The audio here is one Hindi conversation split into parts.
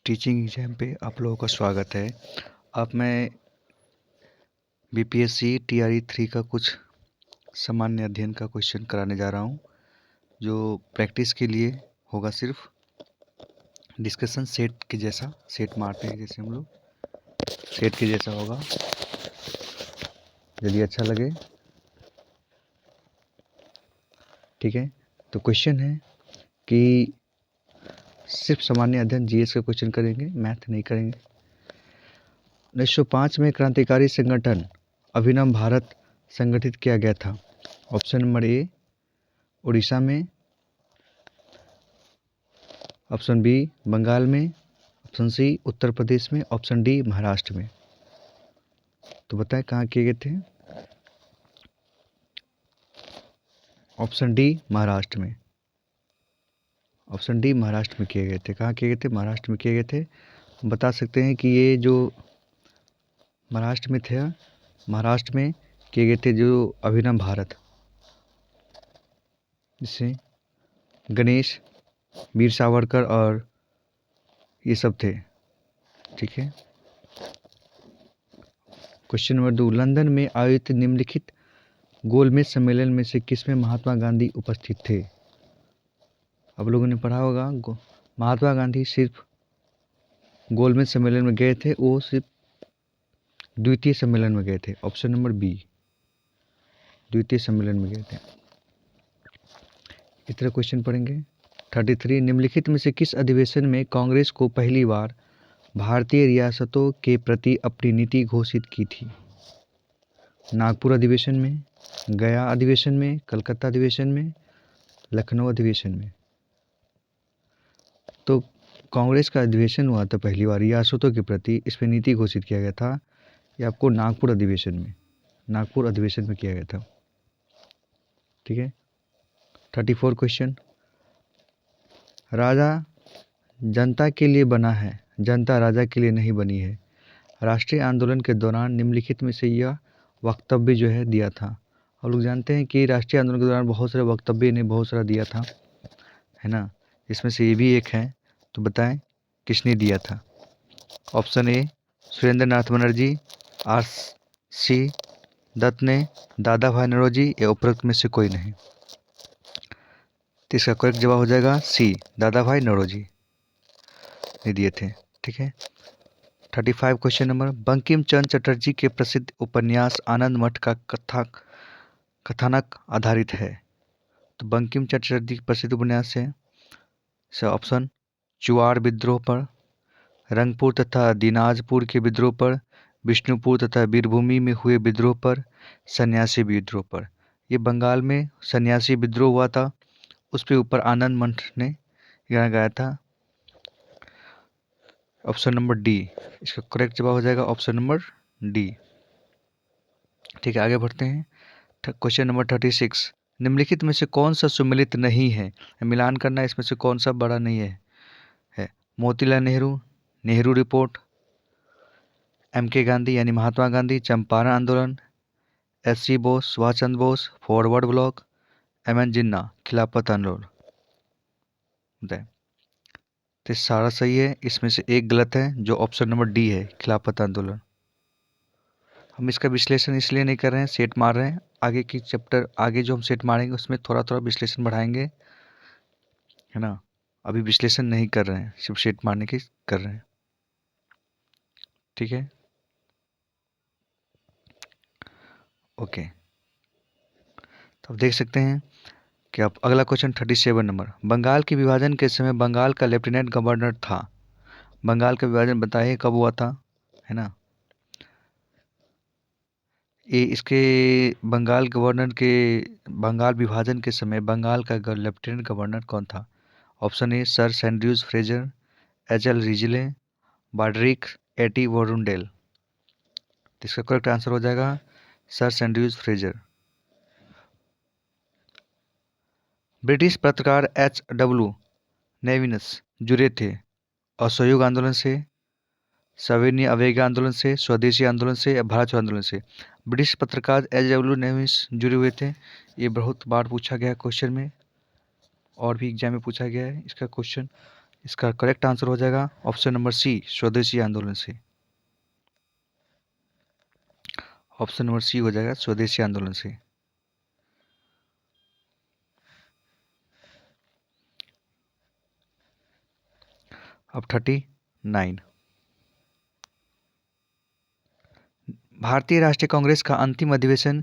टीचिंग एग्जाम पे आप लोगों का स्वागत है। अब मैं बीपीएससी टीआरई 3 का कुछ सामान्य अध्ययन का क्वेश्चन कराने जा रहा हूँ, जो प्रैक्टिस के लिए होगा। सिर्फ डिस्कशन सेट के जैसा, सेट मारते हैं जैसे हम लोग, सेट के जैसा होगा। यदि अच्छा लगे ठीक है। तो क्वेश्चन है कि सिर्फ सामान्य अध्ययन जीएस का क्वेश्चन करेंगे, मैथ नहीं करेंगे। 1905 में क्रांतिकारी संगठन अभिनव भारत संगठित किया गया था। ऑप्शन नंबर ए उड़ीसा में, ऑप्शन बी बंगाल में, ऑप्शन सी उत्तर प्रदेश में, ऑप्शन डी महाराष्ट्र में। तो बताएं कहाँ किए गए थे। ऑप्शन डी महाराष्ट्र में, ऑप्शन डी महाराष्ट्र में किए गए थे। कहाँ किए गए थे? महाराष्ट्र में किए गए थे। बता सकते हैं कि ये जो महाराष्ट्र में थे, महाराष्ट्र में किए गए थे जो अभिनव भारत, जिससे गणेश, वीर सावरकर और ये सब थे। ठीक है। क्वेश्चन नंबर 2, लंदन में आयोजित निम्नलिखित गोलमेज सम्मेलन में से किसमें महात्मा गांधी उपस्थित थे? आप लोगों ने पढ़ा होगा, महात्मा गांधी सिर्फ गोलमेज सम्मेलन में गए थे, वो सिर्फ द्वितीय सम्मेलन में गए थे। ऑप्शन नंबर बी, द्वितीय सम्मेलन में गए थे। इस तरह क्वेश्चन पढ़ेंगे। 33, निम्नलिखित में से किस अधिवेशन में कांग्रेस को पहली बार भारतीय रियासतों के प्रति अपनी नीति घोषित की थी? नागपुर अधिवेशन में, गया अधिवेशन में, कलकत्ता अधिवेशन में, लखनऊ अधिवेशन में। तो कांग्रेस का अधिवेशन हुआ था पहली बार रियासतों के प्रति, इस पर नीति घोषित किया गया था। ये आपको नागपुर अधिवेशन में, नागपुर अधिवेशन में किया गया था। ठीक है। 34 क्वेश्चन, राजा जनता के लिए बना है, जनता राजा के लिए नहीं बनी है। राष्ट्रीय आंदोलन के दौरान निम्नलिखित में से यह वक्तव्य जो है दिया था। हम लोग जानते हैं कि राष्ट्रीय आंदोलन के दौरान बहुत सारे वक्तव्य ने बहुत सारा दिया था, है ना। इसमें से ये भी एक है। तो बताएं किसने दिया था। Option A Surendra Nath Banerjee, R C Dutt ने, दादा भाई नौरोजी, या उपरोक्त में से कोई नहीं। तो इसका करेक्ट जवाब हो जाएगा सी, दादा भाई नौरोजी ने दिए थे। ठीक है। 35 क्वेश्चन नंबर, बंकिम चंद्र चटर्जी के प्रसिद्ध उपन्यास आनंद मठ का कथानक आधारित है। तो बंकिम चंद्र चटर्जी के प्रसिद्ध उपन्यास है ऑप्शन चुआड़ विद्रोह पर, रंगपुर तथा दिनाजपुर के विद्रोह पर, विष्णुपुर तथा वीरभूमि में हुए विद्रोह पर, सन्यासी विद्रोह पर। ये बंगाल में सन्यासी विद्रोह हुआ था, उस पे ऊपर आनंद मठ ने गाना गाया था। ऑप्शन नंबर डी इसका करेक्ट जवाब हो जाएगा, ऑप्शन नंबर डी। ठीक है, आगे बढ़ते हैं। क्वेश्चन नंबर 36, निम्नलिखित में से कौन सा सुमेलित नहीं है? मिलान करना, इसमें से कौन सा बड़ा नहीं है। Motilal Nehru, Nehru report, M K. गांधी यानी महात्मा गांधी, चंपारण आंदोलन, एस.सी. बोस, सुभाष चंद्र बोस, फॉरवर्ड ब्लॉक, एम.एन. जिन्ना, खिलाफत आंदोलन। तो सारा सही है, इसमें से एक गलत है जो ऑप्शन नंबर डी है, खिलाफत आंदोलन। हम इसका विश्लेषण इसलिए नहीं कर रहे हैं, सेट मार रहे हैं। आगे की चैप्टर, आगे जो हम सेट मारेंगे उसमें थोड़ा थोड़ा विश्लेषण बढ़ाएंगे, है ना। अभी विश्लेषण नहीं कर रहे हैं, सिर्फ सेट मारने की कर रहे हैं। ठीक है, ओके। तो आप देख सकते हैं कि अब अगला क्वेश्चन 37 नंबर, बंगाल के विभाजन के समय बंगाल का लेफ्टिनेंट गवर्नर था। बंगाल का विभाजन बताइए कब हुआ था, है ना। ये इसके बंगाल विभाजन के समय बंगाल का लेफ्टिनेंट गवर्नर कौन था? Option A sir Andrews Fraser, H L. Risley, Brodrick A T Arundel. इसका करेक्ट आंसर हो जाएगा सर सैंड्र्यूज फ्रेजर। ब्रिटिश पत्रकार H.W. नेविनस जुड़े थे असहयोग आंदोलन से, सविनय अवज्ञा आंदोलन से, स्वदेशी आंदोलन से, या भारत छोड़ो आंदोलन से। ब्रिटिश पत्रकार H.W. नेविस जुड़े हुए थे। ये बहुत बार पूछा गया क्वेश्चन में, और भी एग्जाम में पूछा गया है इसका क्वेश्चन। इसका करेक्ट आंसर हो जाएगा ऑप्शन नंबर सी, स्वदेशी आंदोलन से। ऑप्शन नंबर सी हो जाएगा स्वदेशी आंदोलन से। अब 39, भारतीय राष्ट्रीय कांग्रेस का अंतिम अधिवेशन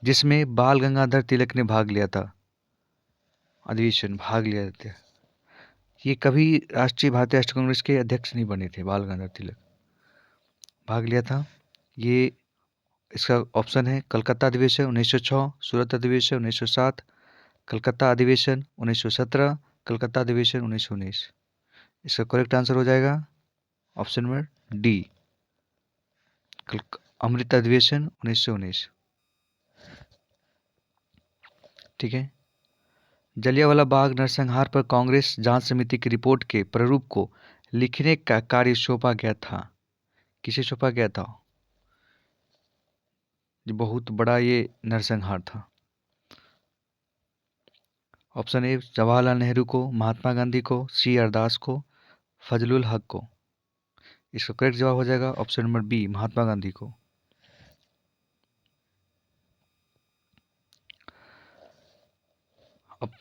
जिसमें बाल गंगाधर तिलक ने भाग लिया था, अधिवेशन भाग लिया था, ये कभी भारतीय राष्ट्रीय कांग्रेस के अध्यक्ष नहीं बने थे। बाल गंगाधर तिलक भाग लिया था। ये इसका ऑप्शन है कलकत्ता अधिवेशन 1906, सूरत अधिवेशन 1907, कलकत्ता अधिवेशन 1917, कलकत्ता अधिवेशन 1919। इसका करेक्ट आंसर हो जाएगा ऑप्शन नंबर डी, अमृत अधिवेशन 1919। ठीक है। जलियांवाला बाग नरसंहार पर कांग्रेस जांच समिति की रिपोर्ट के प्रारूप को लिखने का कार्य सौंपा गया था। किसे सौंपा गया था? ये बहुत बड़ा ये नरसंहार था। ऑप्शन ए जवाहरलाल नेहरू को, महात्मा गांधी को, सी आर दास को, फजलुल हक को। इसका करेक्ट जवाब हो जाएगा option number B, Mahatma Gandhi को। अब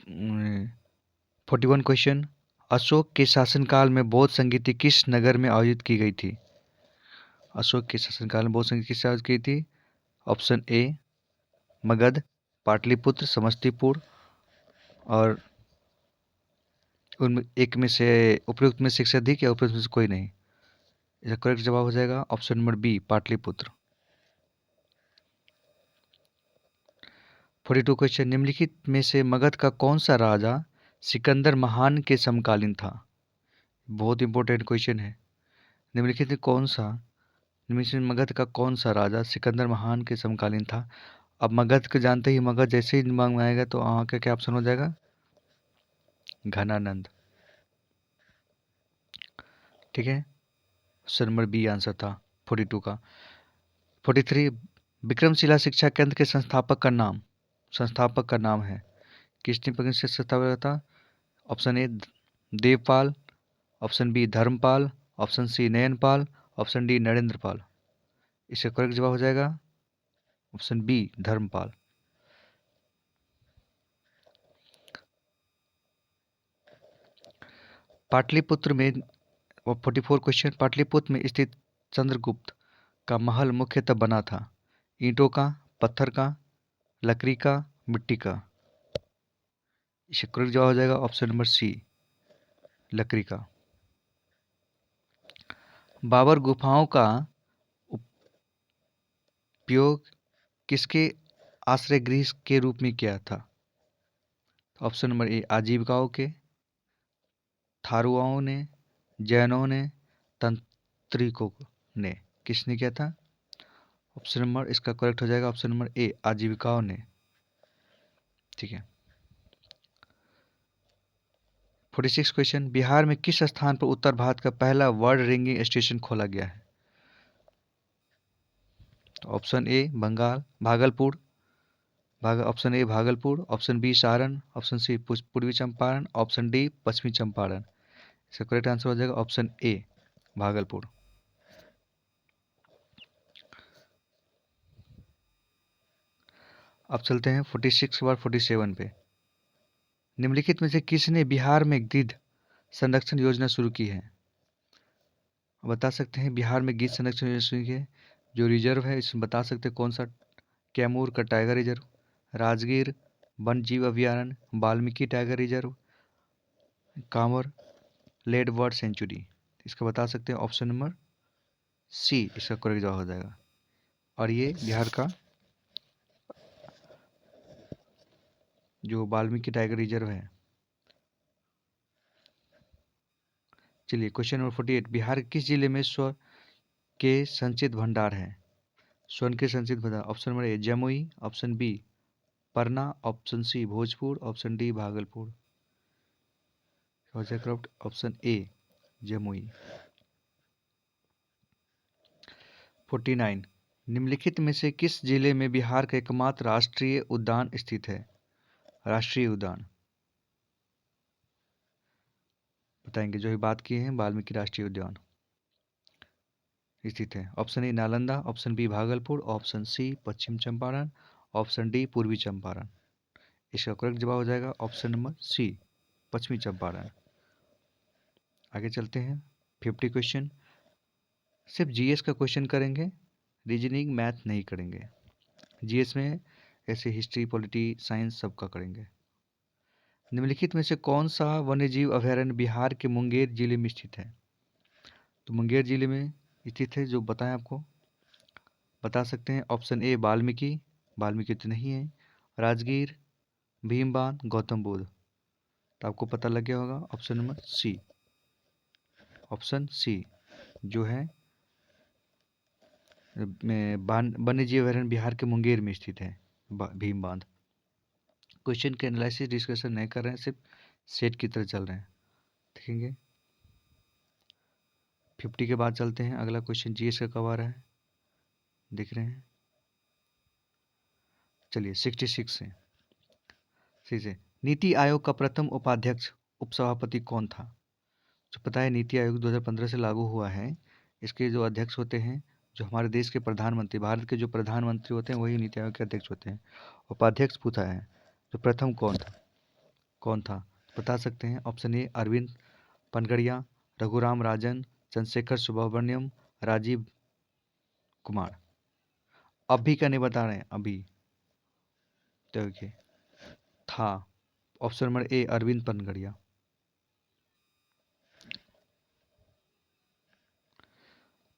41 क्वेश्चन, अशोक के शासनकाल में बौद्ध संगीति किस नगर में आयोजित की गई थी? अशोक के शासनकाल में बौद्ध संगीत किस आयोजित की थी? ऑप्शन ए मगध, पाटलिपुत्र, समस्तीपुर, और उनमें एक में से उपयुक्त में से अधिक या उपयुक्त में से कोई नहीं। इसका करेक्ट जवाब हो जाएगा option number B, Pataliputra. 42 question, निम्नलिखित में से मगध का कौन सा राजा सिकंदर महान के समकालीन था? बहुत इंपॉर्टेंट क्वेश्चन है। निम्नलिखित में कौन सा निम्नलिखित में मगध का कौन सा राजा सिकंदर महान के समकालीन था? अब मगध को जानते ही, मगध जैसे ही दिमाग में आएगा तो वहाँ का क्या ऑप्शन हो जाएगा? घनानंद। ठीक है, ऑप्शन नंबर बी आंसर था 42 का। 43, विक्रमशिला शिक्षा केंद्र के संस्थापक का नाम है। किसने प्रतिष्ठित स्थापित था? Option A Devpal, option B Dharmapal, option C Nayanpal, option D Narendrapal. इसका करेक्ट जवाब हो जाएगा ऑप्शन बी, धर्मपाल। पाटलिपुत्र में 44 क्वेश्चन, पाटलिपुत्र में स्थित चंद्रगुप्त का महल मुख्यतः बना था ईंटों का, पत्थर का, लकड़ी का, मिट्टी का। इसका करेक्ट जवाब हो जाएगा ऑप्शन नंबर सी, लकड़ी का। बाबर गुफाओं का उपयोग किसके आश्रय गृह के रूप में किया था? ऑप्शन नंबर ए आजीविकाओं के, थारुओं ने, जैनों ने, तंत्रिकों ने। किसने किया था? ऑप्शन नंबर इसका करेक्ट हो जाएगा ऑप्शन नंबर ए, आजीविकाओं ने। ठीक है। 46 क्वेश्चन, बिहार में किस स्थान पर उत्तर भारत का पहला वर्ल्ड रिंगिंग स्टेशन खोला गया है? Option A Bengal, Bhagalpur, option A Bhagalpur, option B Saran, option C पूर्वी चंपारण, ऑप्शन डी पश्चिमी चंपारण। इसका करेक्ट आंसर हो जाएगा ऑप्शन ए, भागलपुर। अब चलते हैं 46 के बाद 47 पे। निम्नलिखित में से किसने बिहार में गिद्ध संरक्षण योजना शुरू की है? बता सकते हैं बिहार में गिद्ध संरक्षण योजना शुरू की है। जो रिजर्व है इसमें बता सकते हैं कौन सा? कैमूर का टाइगर रिजर्व, राजगीर वन जीव अभयारण्य, Valmiki tiger reserve, Kanwar lake bird sanctuary. इसका बता सकते हैं ऑप्शन नंबर सी, इसका करेक्ट जवाब हो जाएगा। और ये बिहार का जो वाल्मीकि टाइगर रिजर्व है। चलिए क्वेश्चन नंबर 48, बिहार के किस जिले में स्वर्ण के संचित भंडार है? स्वर्ण के संचित भंडार, option number A Jamui, option B Panna, option C Bhojpur, option D Bhagalpur. Correct option A, Jamui. 49, निम्नलिखित में से किस जिले में बिहार का एकमात्र राष्ट्रीय उद्यान स्थित है? राष्ट्रीय उद्यान। बताएंगे, जो ही बात किए हैं, वाल्मीकि राष्ट्रीय उद्यान स्थित है। Option A Nalanda, option B Bhagalpur, option C पश्चिम चंपारण, ऑप्शन डी पूर्वी चंपारण। इसका करेक्ट जवाब हो जाएगा ऑप्शन नंबर सी, पश्चिमी चंपारण। आगे चलते हैं। 50 क्वेश्चन, सिर्फ जीएस का क्वेश्चन करेंगे, रीजनिंग मैथ नहीं करेंगे। जीएस में ऐसे हिस्ट्री, पॉलिटी, साइंस सबका करेंगे। निम्नलिखित में से कौन सा वन्यजीव अभयारण्य बिहार के मुंगेर जिले में स्थित है? तो मुंगेर जिले में स्थित है, जो बताएं आपको बता सकते हैं। ऑप्शन ए वाल्मीकि, वाल्मीकि तो नहीं है, राजगीर, भीमबांध, गौतम बुद्ध। तो आपको पता लग गया होगा option number C, option C जो है वन्यजीव अभयारण्य बिहार के मुंगेर में स्थित है, भीम बांध। क्वेश्चन के एनालिसिस डिस्कशन नहीं कर रहे हैं, सिर्फ सेट की तरह चल रहे हैं, देखेंगे। 50 के बाद चलते हैं, अगला क्वेश्चन जीएस का कब आ रहा है, देख रहे हैं। चलिए 66 से, सही से। नीति आयोग का प्रथम उपाध्यक्ष उपसभापति कौन था? जो पता है नीति आयोग 2015 से लागू हुआ है, इसके जो अध्यक्ष होते हैं, जो हमारे देश के प्रधानमंत्री, भारत के जो प्रधानमंत्री होते हैं वही नीति आयोग के अध्यक्ष होते हैं। उपाध्यक्ष पूछा है, जो प्रथम कौन था बता सकते हैं। Option A Arvind Panagariya, Raghuram Rajan, Chandrashekhar Subramaniam, Rajiv Kumar. अभी का नहीं बता रहे हैं, अभी तो देखिए था option number A Arvind Panagariya.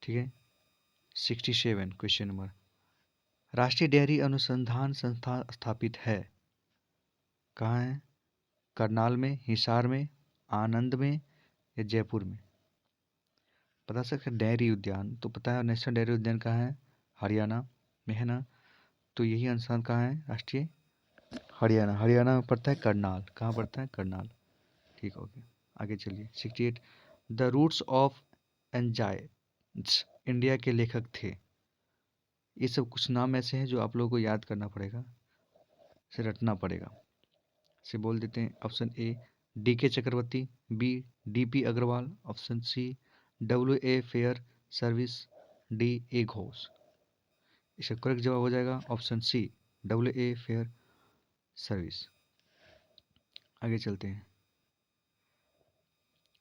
ठीक है। 67 क्वेश्चन नंबर, राष्ट्रीय डेयरी अनुसंधान संस्थान स्थापित है कहाँ है? करनाल में, हिसार में, आनंद में या जयपुर में? बता सकते हैं। डेयरी उद्यान तो पता है, नेशनल डेयरी उद्यान कहाँ है? हरियाणा में है ना। तो यही अनुसंधान कहाँ है राष्ट्रीय? हरियाणा, हरियाणा में पड़ता है करनाल। कहाँ पड़ता है? करनाल। ठीक हो गया, आगे चलिए। 68, the roots of enzymes India के लेखक थे। ये सब कुछ नाम ऐसे हैं जो आप लोगों को याद करना पड़ेगा, से रटना पड़ेगा। से बोल देते हैं। Option A D K Chakravarti, B D P Agarwal, option C W A Fairservis, D A Ghosh. इसका करेक्ट जवाब हो जाएगा option C, W A Fairservis. आगे चलते हैं।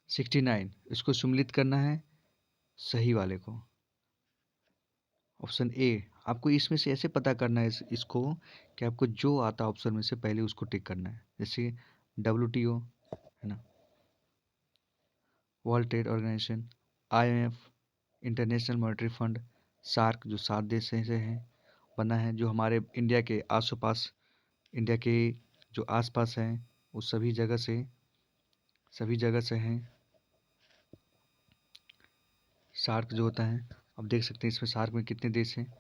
69, इसको सम्मिलित करना है सही वाले को। ऑप्शन ए, आपको इसमें से ऐसे पता करना है इसको कि आपको जो आता ऑप्शन में से पहले उसको टिक करना है। जैसे WTO है ना, world trade organisation, IMF, international monetary fund, SAARC जो 7 देश से है बना है, जो हमारे इंडिया के आसपास, इंडिया के जो आसपास हैं वो सभी जगह से हैं। सार्क जो होता है, अब देख सकते हैं इसमें सार्क में कितने देश हैं,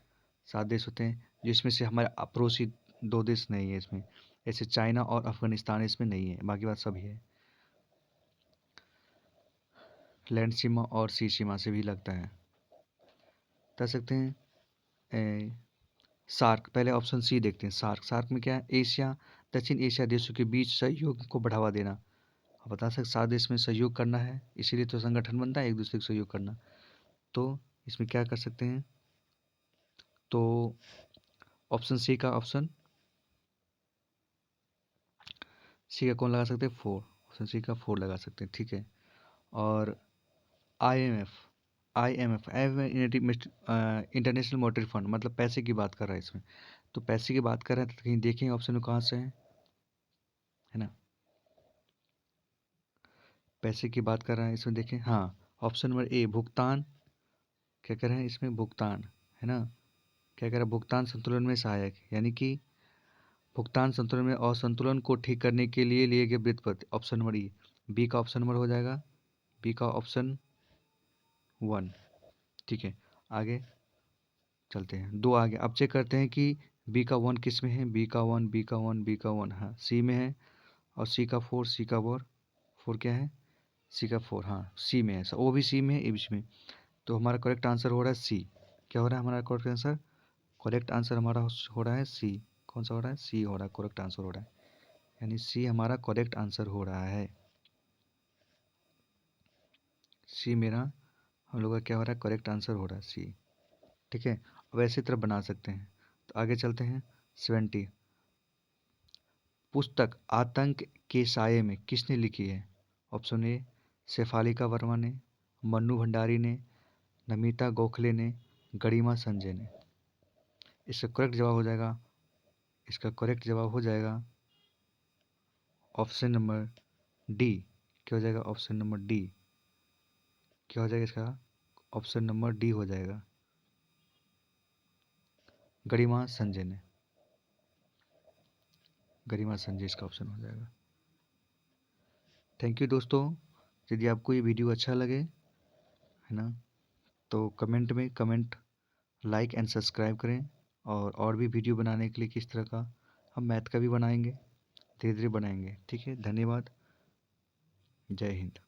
7 देश होते हैं, जिसमें से हमारे पड़ोसी 2 देश नहीं है इसमें। ऐसे चाइना और अफगानिस्तान इसमें नहीं है, बाकी बात सभी है। लैंड सीमा और सी सीमा से भी लगता है। बता सकते हैं सार्क, पहले ऑप्शन सी देखते हैं। सार्क, सार्क में क्या है? एशिया, दक्षिण एशिया देशों के बीच सहयोग को बढ़ावा देना। आप बता सकते 7 देश में सहयोग करना है, इसीलिए तो संगठन बनता है, एक दूसरे को सहयोग करना। तो इसमें क्या कर सकते हैं? तो ऑप्शन सी का कौन लगा सकते हैं? 4, ऑप्शन सी का 4 लगा सकते हैं। ठीक है। और IMF, इंटरनेशनल मॉनेटरी फंड, मतलब पैसे की बात कर रहा है इसमें। तो पैसे की बात कर रहे हैं तो कहीं देखें ऑप्शन में कहाँ से है ना। पैसे की बात कर रहा है इसमें, देखें। हाँ, ऑप्शन नंबर ए भुगतान, क्या कर रहे हैं इसमें? भुगतान है ना। क्या कर रहा है? भुगतान संतुलन में सहायक, यानी कि भुगतान संतुलन में असंतुलन को ठीक करने के लिए लिए गए व्युत्पत्ति। ऑप्शन नंबर ई, बी का ऑप्शन नंबर हो जाएगा, बी का ऑप्शन 1। ठीक है, आगे चलते हैं। 2 आगे अब चेक करते हैं कि बी का 1 किस में है। बी का 1, बी का 1, बी का 1, हाँ सी में है। और सी का 4, सी का 4 क्या है? सी का 4, हाँ सी में है। ओ भी सी में है, ए भी सी में। तो हमारा करेक्ट आंसर हो रहा है सी। क्या हो रहा है हमारा करेक्ट आंसर? करेक्ट आंसर हमारा हो रहा है सी। कौन सा हो रहा है? सी हो रहा है, करेक्ट आंसर हो रहा है, यानी सी हमारा करेक्ट आंसर हो रहा है। सी मेरा हम लोग का क्या हो रहा है, करेक्ट आंसर हो रहा है सी। ठीक है, अब ऐसी तरह बना सकते हैं। तो आगे चलते हैं। 70, पुस्तक आतंक के साये में किसने लिखी है? ऑप्शन ए शेफालिका वर्मा ने, मन्नू भंडारी ने, नमिता गोखले ने, गरिमा संजय ने। इसका करेक्ट जवाब हो जाएगा, इसका करेक्ट जवाब हो जाएगा ऑप्शन नंबर डी। क्या हो जाएगा? Option number D. क्या हो जाएगा इसका? ऑप्शन नंबर डी हो जाएगा, गरिमा संजय ने। गरिमा संजय इसका ऑप्शन हो जाएगा। थैंक यू दोस्तों। यदि आपको ये वीडियो अच्छा लगे, है ना, तो कमेंट में कमेंट, लाइक एंड सब्सक्राइब करें। और भी वीडियो बनाने के लिए किस तरह का, हम मैथ का भी बनाएंगे, धीरे धीरे बनाएंगे। ठीक है, धन्यवाद। जय हिंद।